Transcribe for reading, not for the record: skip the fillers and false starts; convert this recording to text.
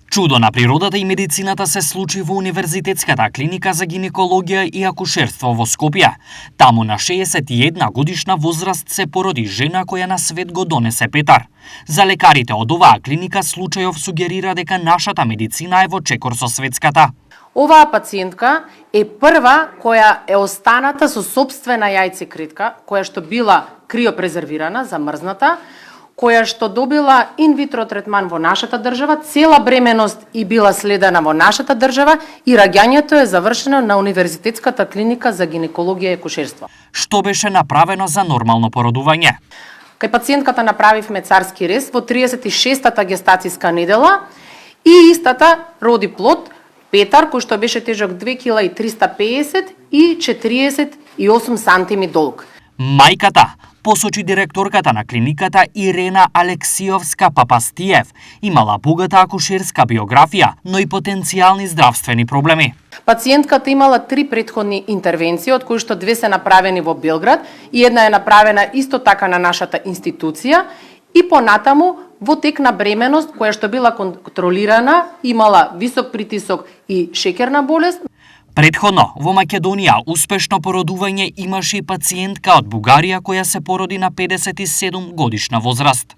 Чудо на природата и медицината се случи во Универзитетската клиника за гинекологија и акушерство во Скопје. Таму на 61 годишна возраст се породи жена која на свет го донесе Петар. За лекарите од оваа клиника случајов сугерира дека нашата медицина е во чекор со светската. Оваа пациентка е прва која е останата со сопствена јајцеклетка, која што била криопрезервирана, замрзната, која што добила инвитро третман во нашата држава, цела бременост и била следена во нашата држава и раѓањето е завршено на Универзитетската клиника за гинекологија и акушерство. Што беше направено за нормално породување? Кај пациентката направивме царски рез во 36-та гестацијска недела и истата роди плод Петар, кој што беше тежок 2,350 и 48 сантими долг. Мајката, посочи директорката на клиниката Ирена Алексиовска-Папастиев, имала богата акушерска биографија, но и потенцијални здравствени проблеми. Пациентката имала 3 претходни интервенции, од кои што 2 се направени во Белград и една е направена исто така на нашата институција и понатаму во тек на бременост која што била контролирана, имала висок притисок и шеќерна болест. Претходно, во Македонија успешно породување имаше и пациентка од Бугарија која се породи на 57 годишна возраст.